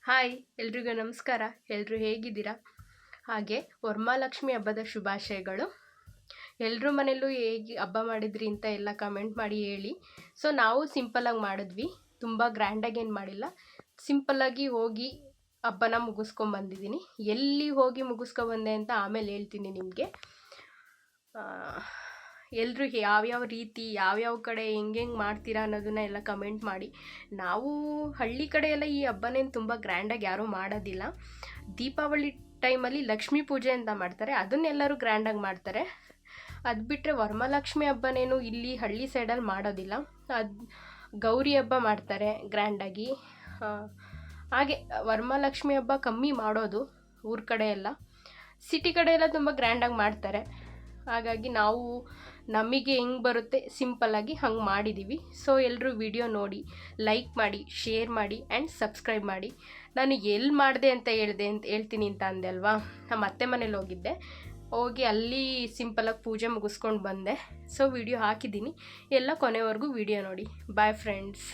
Hi ಎಲ್ರಿಗೂ ನಮಸ್ಕಾರ. ಎಲ್ಲರೂ ಹೇಗಿದ್ದೀರಾ? ಹಾಗೆ ವರಮಹಾಲಕ್ಷ್ಮಿ ಹಬ್ಬದ ಶುಭಾಶಯಗಳು. ಎಲ್ಲರ ಮನೆಯಲ್ಲೂ ಹೇಗೆ ಹಬ್ಬ ಮಾಡಿದ್ರಿ ಅಂತ ಎಲ್ಲ ಕಮೆಂಟ್ ಮಾಡಿ ಹೇಳಿ. ಸೊ ನಾವು ಸಿಂಪಲ್ಲಾಗಿ ಮಾಡಿದ್ವಿ, ತುಂಬ ಗ್ರ್ಯಾಂಡಾಗಿ ಏನು ಮಾಡಿಲ್ಲ. ಸಿಂಪಲ್ಲಾಗಿ ಹೋಗಿ ಹಬ್ಬನ ಮುಗಿಸ್ಕೊಂಬಂದಿದ್ದೀನಿ. ಎಲ್ಲಿ ಹೋಗಿ ಮುಗಿಸ್ಕೊಬಂದೆ ಅಂತ ಆಮೇಲೆ ಹೇಳ್ತೀನಿ ನಿಮಗೆ. ಎಲ್ಲರೂ ಯಾವ್ಯಾವ ರೀತಿ ಯಾವ್ಯಾವ ಕಡೆ ಹೆಂಗೆ ಮಾಡ್ತೀರಾ ಅನ್ನೋದನ್ನ ಎಲ್ಲ ಕಮೆಂಟ್ ಮಾಡಿ. ನಾವು ಹಳ್ಳಿ ಕಡೆ ಎಲ್ಲ ಈ ಹಬ್ಬನೇನು ತುಂಬ ಗ್ರ್ಯಾಂಡಾಗಿ ಯಾರೂ ಮಾಡೋದಿಲ್ಲ. ದೀಪಾವಳಿ ಟೈಮಲ್ಲಿ ಲಕ್ಷ್ಮೀ ಪೂಜೆ ಅಂತ ಮಾಡ್ತಾರೆ, ಅದನ್ನೆಲ್ಲರೂ ಗ್ರ್ಯಾಂಡಾಗಿ ಮಾಡ್ತಾರೆ. ಅದು ಬಿಟ್ಟರೆ ವರಮಹಾಲಕ್ಷ್ಮಿ ಹಬ್ಬನೇನು ಇಲ್ಲಿ ಹಳ್ಳಿ ಸೈಡಲ್ಲಿ ಮಾಡೋದಿಲ್ಲ. ಅದು ಗೌರಿ ಹಬ್ಬ ಮಾಡ್ತಾರೆ ಗ್ರ್ಯಾಂಡಾಗಿ. ಹಾಗೆ ವರಮಹಾಲಕ್ಷ್ಮಿ ಹಬ್ಬ ಕಮ್ಮಿ ಮಾಡೋದು ಊರ ಕಡೆ ಎಲ್ಲ. ಸಿಟಿ ಕಡೆ ಎಲ್ಲ ತುಂಬ ಗ್ರ್ಯಾಂಡಾಗಿ ಮಾಡ್ತಾರೆ. ಹಾಗಾಗಿ ನಾವು ನಮಗೆ ಹೆಂಗೆ ಬರುತ್ತೆ ಸಿಂಪಲ್ಲಾಗಿ ಹಂಗೆ ಮಾಡಿದ್ದೀವಿ. ಸೊ ಎಲ್ಲರೂ ವಿಡಿಯೋ ನೋಡಿ, ಲೈಕ್ ಮಾಡಿ, ಶೇರ್ ಮಾಡಿ ಆ್ಯಂಡ್ ಸಬ್ಸ್ಕ್ರೈಬ್ ಮಾಡಿ. ನಾನು ಎಲ್ಲಿ ಮಾಡಿದೆ ಅಂತ ಹೇಳ್ತೀನಿ ಅಂತ ಅಂದೆ ಅಲ್ವಾ. ನಮ್ಮ ಅತ್ತೆ ಮನೇಲಿ ಹೋಗಿ ಅಲ್ಲಿ ಸಿಂಪಲಾಗಿ ಪೂಜೆ ಮುಗಿಸ್ಕೊಂಡು ಬಂದೆ. ಸೊ ವಿಡಿಯೋ ಹಾಕಿದ್ದೀನಿ, ಎಲ್ಲ ಕೊನೆವರೆಗೂ ವಿಡಿಯೋ ನೋಡಿ. Bye friends.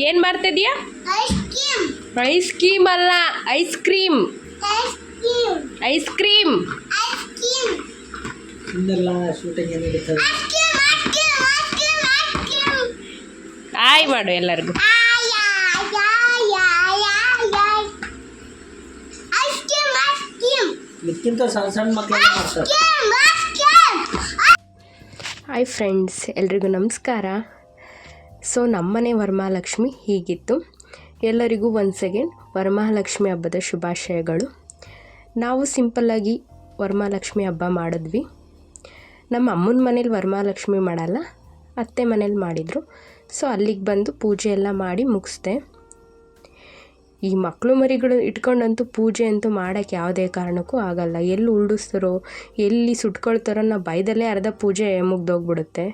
ಏನು ಮಾಡ್ತಿದ್ಯಾ? ಐಸ್ ಕ್ರೀಮ್ ಅಲ್ಲ, ice cream. Ice cream hi ಮಾಡು ಎಲ್ಲರಿಗೂ. ಹಾಯ್ ಫ್ರೆಂಡ್ಸ್, ಎಲ್ರಿಗೂ ನಮಸ್ಕಾರ. ಸೊ ನಮ್ಮನೆ ವರಮಹಾಲಕ್ಷ್ಮಿ ಹೀಗಿತ್ತು. ಎಲ್ಲರಿಗೂ ಒನ್ಸ್ ಅಗೇನ್ ವರಮಹಾಲಕ್ಷ್ಮಿ ಹಬ್ಬದ ಶುಭಾಶಯಗಳು. ನಾವು ಸಿಂಪಲ್ಲಾಗಿ ವರಮಹಾಲಕ್ಷ್ಮಿ ಹಬ್ಬ ಮಾಡಿದ್ವಿ. ನಮ್ಮ ಅಮ್ಮನ ಮನೇಲಿ ವರಮಹಾಲಕ್ಷ್ಮಿ ಮಾಡಲ್ಲ, ಅತ್ತೆ ಮನೇಲಿ ಮಾಡಿದರು. ಸೊ ಅಲ್ಲಿಗೆ ಬಂದು ಪೂಜೆ ಎಲ್ಲ ಮಾಡಿ ಮುಗಿಸ್ದೆ. ಈ ಮಕ್ಕಳು ಮರಿಗಳು ಇಟ್ಕೊಂಡಂತೂ ಪೂಜೆ ಅಂತೂ ಮಾಡೋಕ್ಕೆ ಯಾವುದೇ ಕಾರಣಕ್ಕೂ ಆಗಲ್ಲ. ಎಲ್ಲಿ ಉರುಳಿಸ್ತಾರೋ, ಎಲ್ಲಿ ಸುಟ್ಕೊಳ್ತಾರೋ ನಾವು ಬೈದಲ್ಲೇ ಅರ್ಧ ಪೂಜೆ ಮುಗ್ದೋಗ್ಬಿಡುತ್ತೆ.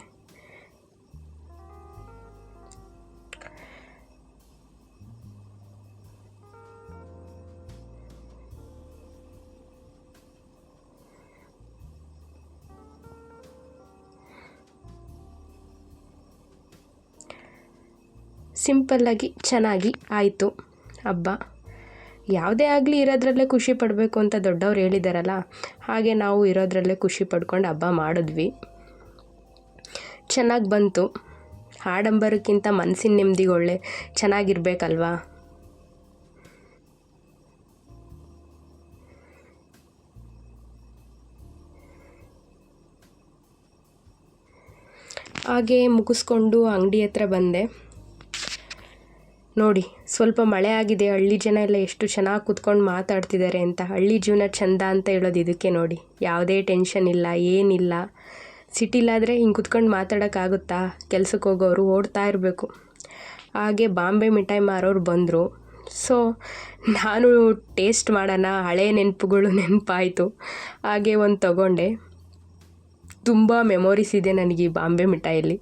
ಸಿಂಪಲ್ಲಾಗಿ ಚೆನ್ನಾಗಿ ಆಯಿತು ಹಬ್ಬ. ಯಾವುದೇ ಆಗಲಿ ಇರೋದ್ರಲ್ಲೇ ಖುಷಿ ಪಡಬೇಕು ಅಂತ ದೊಡ್ಡವ್ರು ಹೇಳಿದಾರಲ್ಲ, ಹಾಗೆ ನಾವು ಇರೋದ್ರಲ್ಲೇ ಖುಷಿ ಪಡ್ಕೊಂಡು ಹಬ್ಬ ಮಾಡಿದ್ವಿ. ಚೆನ್ನಾಗಿ ಬಂತು. ಆಡಂಬರಕ್ಕಿಂತ ಮನಸ್ಸಿನ ನೆಮ್ಮದಿಗೆ ಒಳ್ಳೆ ಚೆನ್ನಾಗಿರ್ಬೇಕಲ್ವಾ. ಹಾಗೆ ಮುಗಿಸ್ಕೊಂಡು ಅಂಗಡಿ ಹತ್ರ ಬಂದೆ. ನೋಡಿ, ಸ್ವಲ್ಪ ಮಳೆ ಆಗಿದೆ. ಹಳ್ಳಿ ಜನ ಎಲ್ಲ ಎಷ್ಟು ಚೆನ್ನಾಗಿ ಕೂತ್ಕೊಂಡು ಮಾತಾಡ್ತಿದ್ದಾರೆ ಅಂತ. ಹಳ್ಳಿ ಜೀವನ ಚೆಂದ ಅಂತ ಹೇಳೋದು ಇದಕ್ಕೆ ನೋಡಿ. ಯಾವುದೇ ಟೆನ್ಷನ್ ಇಲ್ಲ, ಏನಿಲ್ಲ. ಸಿಟಿಲಾದರೆ ಹಿಂಗೆ ಕೂತ್ಕೊಂಡು ಮಾತಾಡೋಕ್ಕಾಗುತ್ತಾ? ಕೆಲ್ಸಕ್ಕೆ ಹೋಗೋರು ಓಡ್ತಾ ಇರಬೇಕು. ಹಾಗೆ ಬಾಂಬೆ ಮಿಠಾಯಿ ಮಾರೋರು ಬಂದರು. ಸೊ ನಾನು ಟೇಸ್ಟ್ ಮಾಡೋಣ, ಹಳೆ ನೆನಪುಗಳು ನೆನಪಾಯಿತು. ಹಾಗೆ ಒಂದು ತಗೊಂಡೆ. ತುಂಬ ಮೆಮೊರೀಸ್ ಇದೆ ನನಗೆ ಈ ಬಾಂಬೆ ಮಿಠಾಯಲ್ಲಿ.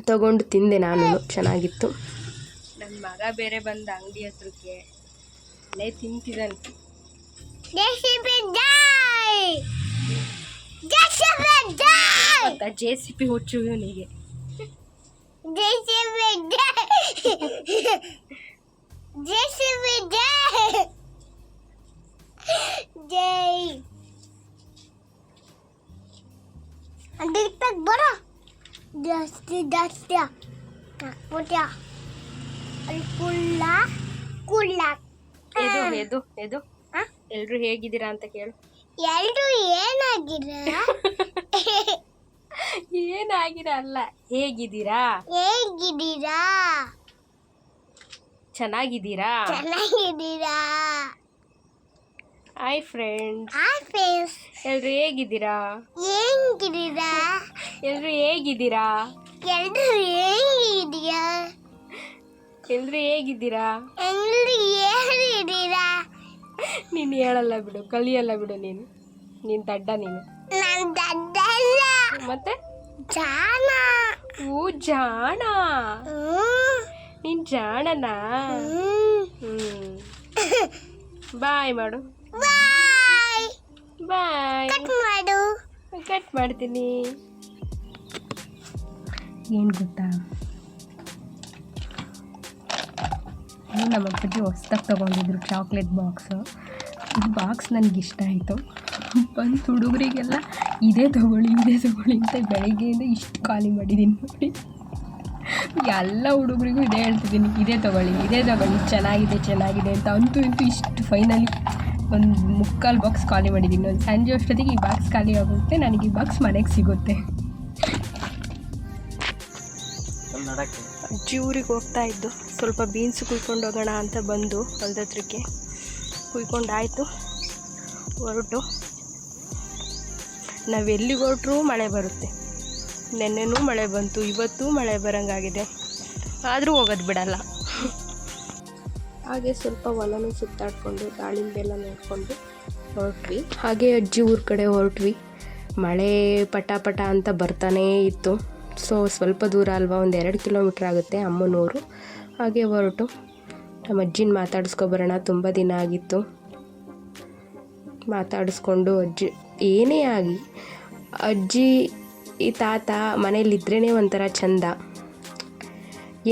ತಗೊಂಡು ತಿಂದೆ ನಾನು, ಚೆನ್ನಾಗಿತ್ತು. ನನ್ನ ಮಗ ಬೇರೆ ಬಂದ ಅಂಗಡಿ ಹತ್ರಕ್ಕೆ, ಅಲ್ಲೇ ತಿಂತಿದ್ದಾನೆ. JCB ಹುಚ್ಚು ಇವನಿಗೆ. ಜಾಸ್ತಿ ಎದು ಎಲ್ರು ಹೇಗಿದ್ದೀರಾ ಅಂತ ಕೇಳು. ಎಲ್ರು ಏನಾಗಿರ ಅಲ್ಲ, ಹೇಗಿದ್ದೀರಾ? ಚೆನ್ನಾಗಿದ್ದೀರಾ? Hi friends. ಎಲ್ರು ಹೇಗಿದ್ದೀರಾ? ಎಲ್ರು ಹೇಗಿದ್ದೀರಾ? ನೀನು ಹೇಳಲ್ಲ ಬಿಡು, ಕಲಿಯಲ್ಲ ಬಿಡು. ನೀನು ದಡ್ಡ. ನೀನು ನಾನು ದಡ್ಡ ಅಲ್ಲ. ಮತ್ತೆ ಜಾಣ. ಜಾಣ. ನೀನ್ ಜಾಣನಾ? ಬಾಯ್ ಮಾಡು. ಬಾಯ್. ಬಾಯ್. ಕಟ್ ಮಾಡು. ಕಟ್ ಮಾಡ್ತೀನಿ. ಏನು ಗೊತ್ತಾ, ನಮ್ಮ ಅಪ್ಪಾಜಿ ಹೊಸ್ದಾಗಿ ತೊಗೊಂಡಿದ್ರು ಚಾಕ್ಲೇಟ್ ಬಾಕ್ಸು. ಈ ಬಾಕ್ಸ್ ನನಗಿಷ್ಟ ಆಯಿತು. ಬಂದು ಹುಡುಗರಿಗೆಲ್ಲ ಇದೇ ತೊಗೊಳ್ಳಿ ಅಂತ ಬೆಳಗ್ಗೆಯಿಂದ ಇಷ್ಟು ಖಾಲಿ ಮಾಡಿದ್ದೀನಿ ನೋಡಿ. ಎಲ್ಲ ಹುಡುಗರಿಗೂ ಇದೇ ಹೇಳ್ತಿದ್ದೀನಿ, ಇದೇ ತೊಗೊಳ್ಳಿ ಚೆನ್ನಾಗಿದೆ ಅಂತ. ಅಂತೂ ಇಷ್ಟು ಫೈನಲಿ ಒಂದು 3/4 ಬಾಕ್ಸ್ ಖಾಲಿ ಮಾಡಿದ್ದೀನಿ. ಒಂದು ಸಂಜೆ ಅಷ್ಟೊತ್ತಿಗೆ ಈ ಬಾಕ್ಸ್ ಖಾಲಿ ಆಗುತ್ತೆ. ನನಗೆ ಈ ಬಾಕ್ಸ್ ಮನೆಗೆ ಸಿಗುತ್ತೆ. ಅಜ್ಜಿ ಊರಿಗೆ ಹೋಗ್ತಾ ಇದ್ದು ಸ್ವಲ್ಪ ಬೀನ್ಸ್ ಕುಯ್ಕೊಂಡು ಹೋಗೋಣ ಅಂತ ಬಂದು ಹೊಲ್ದ ಹತ್ರಕ್ಕೆ ಕುಯ್ಕೊಂಡಾಯಿತು. ಹೊರಟು ನಾವೆಲ್ಲಿಗೆ ಹೊರಟ್ರೂ ಮಳೆ ಬರುತ್ತೆ. ನೆನ್ನೆನೂ ಮಳೆ ಬಂತು, ಇವತ್ತೂ ಮಳೆ ಬರೋಂಗಾಗಿದೆ. ಆದರೂ ಹೋಗೋದು ಬಿಡಲ್ಲ. ಹಾಗೆ ಸ್ವಲ್ಪ ಹೊಲನೂ ಸುತ್ತಾಡಿಕೊಂಡು ದಾಳಿಂಬೆ ಎಲ್ಲ ನೋಡಿಕೊಂಡು ಹೊರಟ್ವಿ. ಹಾಗೆ ಅಜ್ಜಿ ಊರ ಕಡೆ ಹೊರಟ್ವಿ. ಮಳೆ ಪಟ ಪಟ ಅಂತ ಬರ್ತಾನೇ ಇತ್ತು. ಸೊ ಸ್ವಲ್ಪ ದೂರ ಅಲ್ವಾ, ಒಂದು 2 ಕಿಲೋಮೀಟ್ರ್ ಆಗುತ್ತೆ ಅಮ್ಮನೂರು. ಹಾಗೆ ಹೊರಟು ನಮ್ಮ ಅಜ್ಜಿನ ಮಾತಾಡಿಸ್ಕೊಬರೋಣ, ತುಂಬ ದಿನ ಆಗಿತ್ತು. ಮಾತಾಡಿಸ್ಕೊಂಡು ಅಜ್ಜಿ ಏನೇ ಆಗಿ ಅಜ್ಜಿ ಈ ತಾತ ಮನೇಲಿದ್ರೇ ಒಂಥರ ಚಂದ.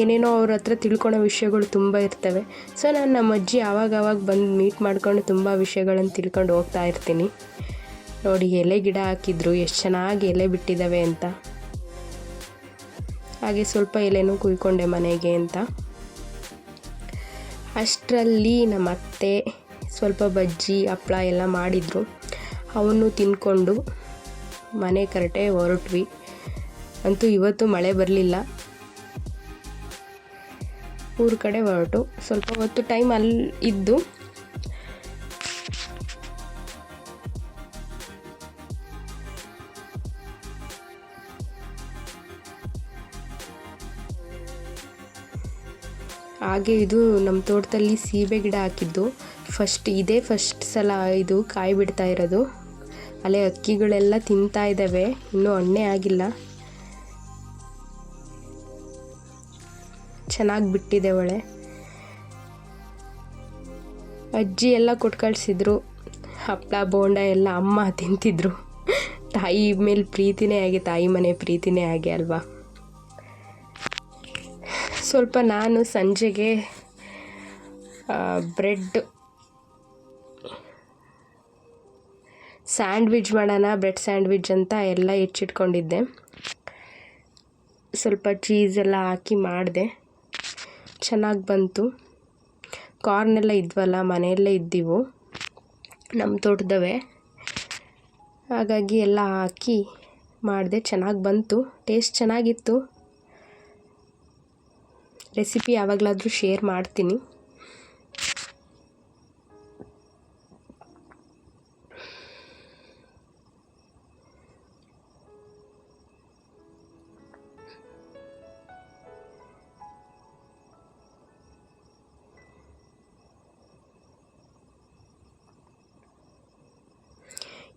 ಏನೇನೋ ಅವ್ರ ಹತ್ರ ತಿಳ್ಕೊಳೋ ವಿಷಯಗಳು ತುಂಬ ಇರ್ತವೆ. ಸೊ ನಾನು ನಮ್ಮ ಅಜ್ಜಿ ಆವಾಗವಾಗ ಬಂದು ಮೀಟ್ ಮಾಡ್ಕೊಂಡು ತುಂಬ ವಿಷಯಗಳನ್ನು ತಿಳ್ಕೊಂಡು ಹೋಗ್ತಾ ಇರ್ತೀನಿ. ನೋಡಿ ಎಲೆ ಗಿಡ ಹಾಕಿದ್ರು, ಎಷ್ಟು ಚೆನ್ನಾಗಿ ಎಲೆ ಬಿಟ್ಟಿದ್ದಾವೆ ಅಂತ. ಹಾಗೆ ಸ್ವಲ್ಪ ಎಲೆನೂ ಕುಯ್ಕೊಂಡೆ ಮನೆಗೆ ಅಂತ. ಅಷ್ಟರಲ್ಲಿ ನಮ್ಮ ಅತ್ತೆ ಸ್ವಲ್ಪ ಬಜ್ಜಿ ಹಪ್ಪಳ ಎಲ್ಲ ಮಾಡಿದರು. ಅವನ್ನು ತಿಂದ್ಕೊಂಡು ಮನೆ ಕರೆಟೆ ಹೊರಟ್ವಿ. ಅಂತೂ ಇವತ್ತು ಮಳೆ ಬರಲಿಲ್ಲ. ಊರ ಕಡೆ ಹೊರಟು ಸ್ವಲ್ಪ ಹೊತ್ತು ಟೈಮ್ ಅಲ್ಲಿ ಇದ್ದು ಹಾಗೆ ಇದು ನಮ್ಮ ತೋಟದಲ್ಲಿ ಸೀಬೆ ಗಿಡ ಹಾಕಿದ್ದು. ಫಸ್ಟ್ ಸಲ ಇದು ಕಾಯಿ ಬಿಡ್ತಾ ಇರೋದು. ಅಲ್ಲೇ ಹಕ್ಕಿಗಳೆಲ್ಲ ತಿಂತಾ ಇದ್ದಾವೆ, ಇನ್ನೂ ಹಣ್ಣೇ ಆಗಿಲ್ಲ. ಚೆನ್ನಾಗಿ ಬಿಟ್ಟಿದೆ ಒಳ್ಳೆ. ಅಜ್ಜಿ ಎಲ್ಲ ಕೊಟ್ಟು ಕಳಿಸಿದ್ರು. ಹಪ್ಪಳ ಬೋಂಡ ಎಲ್ಲ ಅಮ್ಮ ತಿಂತಿದ್ರು. ತಾಯಿ ಮೇಲೆ ಪ್ರೀತಿನೇ ಆಗಿ, ತಾಯಿ ಮನೆ ಪ್ರೀತಿನೇ ಆಗಿ ಅಲ್ವಾ. ಸ್ವಲ್ಪ ನಾನು ಸಂಜೆಗೆ ಬ್ರೆಡ್ ಸ್ಯಾಂಡ್ವಿಚ್ ಮಾಡೋಣ, ಬ್ರೆಡ್ ಸ್ಯಾಂಡ್ವಿಚ್ ಅಂತ ಎಲ್ಲ ಹೆಚ್ಚಿಟ್ಕೊಂಡಿದ್ದೆ. ಸ್ವಲ್ಪ ಚೀಸೆಲ್ಲ ಹಾಕಿ ಮಾಡಿದೆ, ಚೆನ್ನಾಗಿ ಬಂತು. ಕಾರ್ನೆಲ್ಲ ಇದ್ವಲ್ಲ, ಮನೆಯಲ್ಲೇ ಇದ್ದೀವು ನಮ್ಮ ತೋಟದವೇ. ಹಾಗಾಗಿ ಎಲ್ಲ ಹಾಕಿ ಮಾಡಿದೆ, ಚೆನ್ನಾಗಿ ಬಂತು. ಟೇಸ್ಟ್ ಚೆನ್ನಾಗಿತ್ತು. ರೆಸಿಪಿ ಯಾವಾಗಲಾದರೂ ಶೇರ್ ಮಾಡ್ತೀನಿ.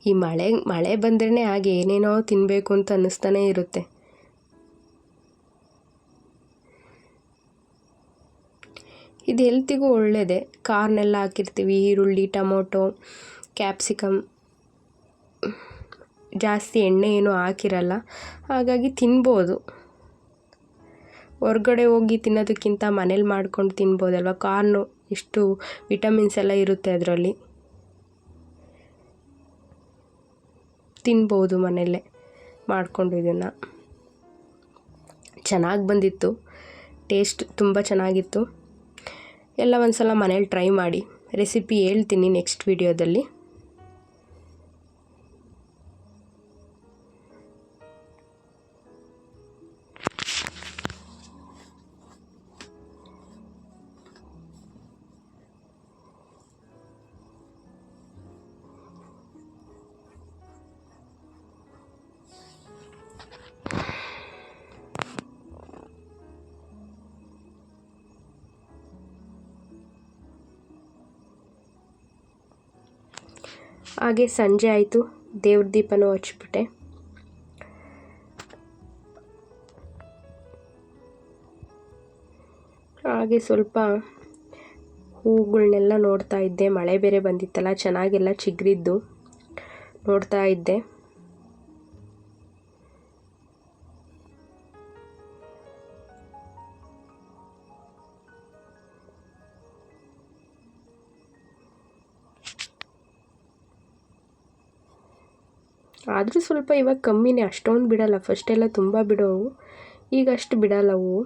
ಈ ಮಳೆ ಬಂದ್ರೇ ಹಾಗೆ ಏನೇನೋ ತಿನ್ನಬೇಕು ಅಂತ ಅನ್ನಿಸ್ತಾನೇ ಇರುತ್ತೆ. ಇದು ಹೆಲ್ತಿಗೂ ಒಳ್ಳೆಯದೇ. ಕಾರ್ನೆಲ್ಲ ಹಾಕಿರ್ತೀವಿ, ಈರುಳ್ಳಿ, ಟೊಮೊಟೊ, ಕ್ಯಾಪ್ಸಿಕಮ್, ಜಾಸ್ತಿ ಎಣ್ಣೆ ಏನೂ ಹಾಕಿರಲ್ಲ. ಹಾಗಾಗಿ ತಿನ್ಬೋದು. ಹೊರ್ಗಡೆ ಹೋಗಿ ತಿನ್ನೋದಕ್ಕಿಂತ ಮನೇಲಿ ಮಾಡ್ಕೊಂಡು ತಿನ್ಬೋದಲ್ವ. ಕಾರ್ನು ಇಷ್ಟು ವಿಟಮಿನ್ಸ್ ಎಲ್ಲ ಇರುತ್ತೆ ಅದರಲ್ಲಿ, ತಿನ್ಬೋದು ಮನೆಯಲ್ಲೇ ಮಾಡಿಕೊಂಡು. ಇದನ್ನು ಚೆನ್ನಾಗಿ ಬಂದಿತ್ತು, ಟೇಸ್ಟ್ ತುಂಬ ಚೆನ್ನಾಗಿತ್ತು. ಎಲ್ಲ ಒಂದು ಸಲ ಮನೇಲಿ ಟ್ರೈ ಮಾಡಿ. ರೆಸಿಪಿ ಹೇಳ್ತೀನಿ ನೆಕ್ಸ್ಟ್ ವಿಡಿಯೋದಲ್ಲಿ. ಹಾಗೆ ಸಂಜೆ ಆಯಿತು, ದೇವ್ರ ದೀಪನೂ ಹಚ್ಬಿಟ್ಟೆ. ಹಾಗೆ ಸ್ವಲ್ಪ ಹೂಗಳನ್ನೆಲ್ಲ ನೋಡ್ತಾ ಇದ್ದೆ. ಮಳೆ ಬೇರೆ ಬಂದಿತ್ತಲ್ಲ, ಚೆನ್ನಾಗೆಲ್ಲ ಚಿಗುರಿದ್ದು ನೋಡ್ತಾ ಇದ್ದೆ. ಆದರೂ ಸ್ವಲ್ಪ ಇವಾಗ ಕಮ್ಮಿನೇ, ಅಷ್ಟೊಂದು ಬಿಡಲ್ಲ. ಫಸ್ಟೆಲ್ಲ ತುಂಬ ಬಿಡೋವು, ಈಗ ಅಷ್ಟು ಬಿಡಲ್ಲ ಹೂವು.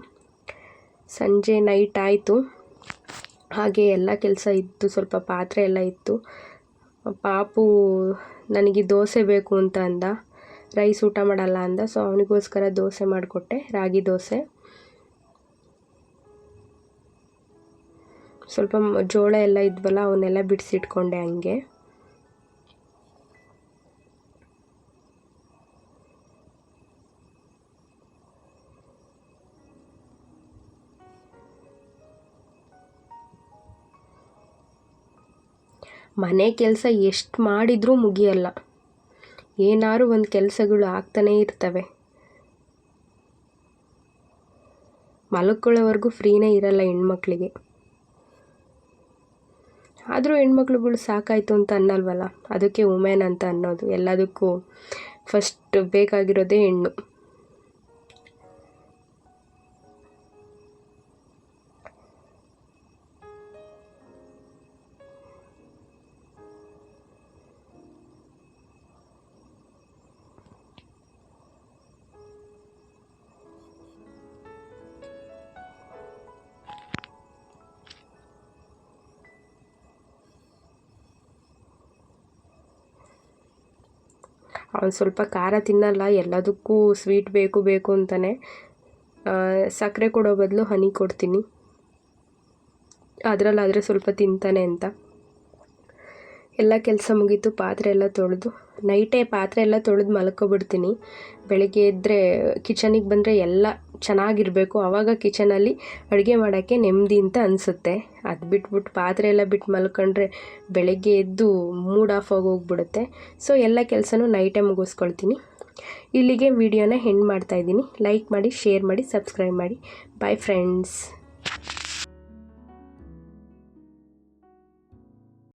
ಸಂಜೆ ನೈಟ್ ಆಯಿತು, ಹಾಗೆ ಎಲ್ಲ ಕೆಲಸ ಇತ್ತು, ಸ್ವಲ್ಪ ಪಾತ್ರೆ ಎಲ್ಲ ಇತ್ತು. ಪಾಪು ನನಗೆ ದೋಸೆ ಬೇಕು ಅಂತ ಅಂದ, ರೈಸ್ ಊಟ ಮಾಡಲ್ಲ ಅಂದ. ಸೊ ಅವನಿಗೋಸ್ಕರ ದೋಸೆ ಮಾಡಿಕೊಟ್ಟೆ, ರಾಗಿ ದೋಸೆ. ಸ್ವಲ್ಪ ಜೋಳ ಎಲ್ಲ ಇದ್ವಲ್ಲ, ಅವನ್ನೆಲ್ಲ ಬಿಡಿಸಿಟ್ಕೊಂಡೆ ಹಂಗೆ. ಮನೆ ಕೆಲಸ ಎಷ್ಟು ಮಾಡಿದರೂ ಮುಗಿಯಲ್ಲ, ಏನಾದ್ರು ಒಂದು ಕೆಲಸಗಳು ಆಗ್ತಾನೇ ಇರ್ತವೆ. ಮಲ್ಕೊಳ್ಳೋವರೆಗೂ ಫ್ರೀನೇ ಇರಲ್ಲ ಹೆಣ್ಮಕ್ಳಿಗೆ. ಆದರೂ ಹೆಣ್ಮಕ್ಳುಗಳು ಸಾಕಾಯಿತು ಅಂತ ಅನ್ನಲ್ವಲ್ಲ, ಅದಕ್ಕೆ ವುಮೆನ್ ಅಂತ ಅನ್ನೋದು. ಎಲ್ಲದಕ್ಕೂ ಫಸ್ಟ್ ಬೇಕಾಗಿರೋದೇ ಹೆಣ್ಣು. ಅವನು ಸ್ವಲ್ಪ ಖಾರ ತಿನ್ನಲ್ಲ, ಎಲ್ಲದಕ್ಕೂ ಸ್ವೀಟ್ ಬೇಕು ಅಂತಾನೆ. ಸಕ್ಕರೆ ಕೊಡೋ ಬದಲು ಹನಿ ಕೊಡ್ತೀನಿ, ಅದರಲ್ಲಾದರೆ ಸ್ವಲ್ಪ ತಿಂತಾನೆ ಅಂತ. ಎಲ್ಲ ಕೆಲಸ ಮುಗೀತು, ಪಾತ್ರೆ ಎಲ್ಲ ತೊಳೆದು, ನೈಟೇ ಪಾತ್ರೆ ಎಲ್ಲ ತೊಳೆದು ಮಲ್ಕೊಬಿಡ್ತೀನಿ. ಬೆಳಗ್ಗೆ ಎದ್ದರೆ ಕಿಚನಿಗೆ ಬಂದರೆ ಎಲ್ಲ ಚೆನ್ನಾಗಿರಬೇಕು, ಆವಾಗ ಕಿಚನಲ್ಲಿ ಅಡುಗೆ ಮಾಡೋಕ್ಕೆ ನೆಮ್ಮದಿ ಅಂತ ಅನಿಸುತ್ತೆ. ಅದು ಬಿಟ್ಬಿಟ್ಟು ಪಾತ್ರೆ ಎಲ್ಲ ಬಿಟ್ಟು ಮಲ್ಕೊಂಡ್ರೆ ಬೆಳಗ್ಗೆ ಎದ್ದು ಮೂಡ್ ಆಫ್ ಆಗೋಗ್ಬಿಡುತ್ತೆ. ಸೊ ಎಲ್ಲ ಕೆಲಸನೂ ನೈಟೇ ಮುಗಿಸ್ಕೊಳ್ತೀನಿ. ಇಲ್ಲಿಗೆ ವಿಡಿಯೋನ ಎಂಡ್ ಮಾಡ್ತಾಯಿದ್ದೀನಿ. ಲೈಕ್ ಮಾಡಿ, ಶೇರ್ ಮಾಡಿ, ಸಬ್ಸ್ಕ್ರೈಬ್ ಮಾಡಿ. Bye friends.